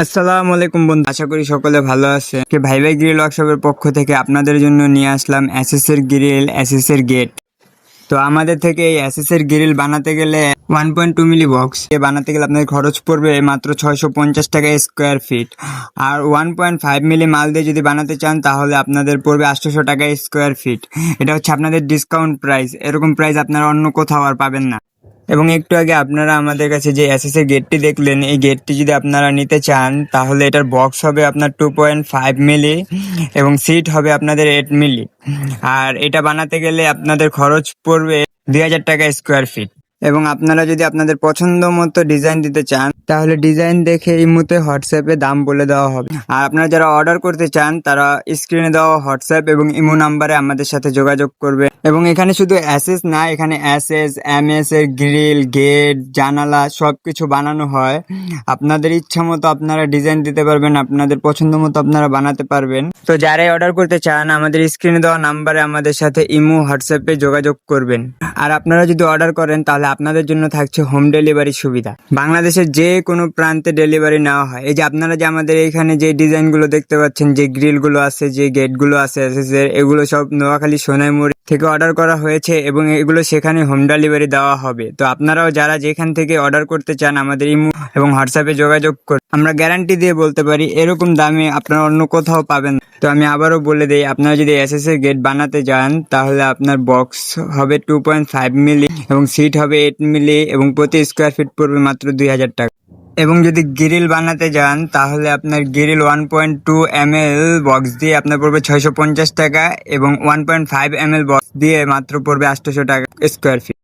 আসসালামু আলাইকুম বন্ধু, আশা করি সকলে ভালো আছে। ভাই ভাই গ্রিল ওয়ার্কশপের পক্ষ থেকে আপনাদের জন্য নিয়ে আসলাম এসএস এর গ্রিল, এসএস এর গেট। তো আমাদের থেকে এই এসএস এর গ্রিল বানাতে গেলে 1.2 মিলি বক্স বানাতে গেলে আপনার খরচ পড়বে মাত্র 650 টাকা স্কোয়ার ফিট। আর 1.5 মিলি মাল দিয়ে যদি বানাতে চান তাহলে আপনাদের পড়বে 800 টাকা স্কোয়ার ফিট। এটা হচ্ছে আপনাদের ডিসকাউন্ট প্রাইস, এরকম প্রাইস আপনারা অন্য কোথাও আর পাবেন না। এবং একটু আগে আপনারা আমাদের কাছে যে এসএস এর গেটটি দেখলেন, এই গেটটি যদি আপনারা নিতে চান তাহলে এটার বক্স হবে আপনার 2.5 মিলি এবং সিট হবে আপনাদের 8 মিলি। আর এটা বানাতে গেলে আপনাদের খরচ পড়বে 2000 টাকা স্কোয়ার ফিট। এবং আপনারা যদি আপনাদের পছন্দ মতো ডিজাইন দিতে চান তাহলে ডিজাইন দেখে এই মুহূর্তে হোয়াটসঅ্যাপে দাম বলে দেওয়া হবে। আর আপনারা যারা অর্ডার করতে চান তারা স্ক্রিনে দেওয়া হোয়াটসঅ্যাপ এবং ইমো নাম্বারে আমাদের সাথে যোগাযোগ করবে। এবং এখানে শুধু এসএস না, এখানে এসএস, এমএস এর গ্রিল, গেট, জানালা সবকিছু বানানো হয়। আপনাদের ইচ্ছা মতো আপনারা ডিজাইন দিতে পারবেন, আপনাদের পছন্দ মতো আপনারা বানাতে পারবেন। তো যারাই অর্ডার করতে চান আমাদের স্ক্রিনে দেওয়া নাম্বারে আমাদের সাথে ইমো হোয়াটসঅ্যাপে যোগাযোগ করবেন। আর আপনারা যদি অর্ডার করেন তাহলে আপনাদের জন্য থাকছে হোম ডেলিভারি সুবিধা। বাংলাদেশের যে কোনো প্রান্তে ডেলিভারি নেওয়া হয়। এই যে আপনারা যে আমাদের এখানে যে ডিজাইনগুলো দেখতে পাচ্ছেন, যে গ্রিলগুলো আছে, যে গেটগুলো আছে এসএসের, এগুলো সব নোয়াখালী সোনাইমুড়ি থেকে অর্ডার করা হয়েছে এবং এগুলো সেখানে হোম ডেলিভারি দেওয়া হবে। তো আপনারাও যারা যেখান থেকে অর্ডার করতে চান আমাদের ইমো এবং হোয়াটসঅ্যাপে যোগাযোগ করুন। আমরা গ্যারান্টি দিয়ে বলতে পারি এরকম দামে আপনারা অন্য কোথাও পাবেন না। তো আমি আবারও বলে দিই, আপনারা যদি এসএস এর গেট বানাতে যান তাহলে আপনার বক্স হবে 2.5 মিলি এবং সিট হবে 8 মিলি এবং প্রতি স্কোয়ার ফিট পড়বে মাত্র 2000 টাকা। এবং যদি গ্রিল বানাতে যান তাহলে আপনার গ্রিল 1.2 ml বক্স দিয়ে আপনার পড়বে 650 টাকা এবং 1.5 ml বক্স দিয়ে মাত্র পড়বে 800 টাকা স্কোয়ার ফিট।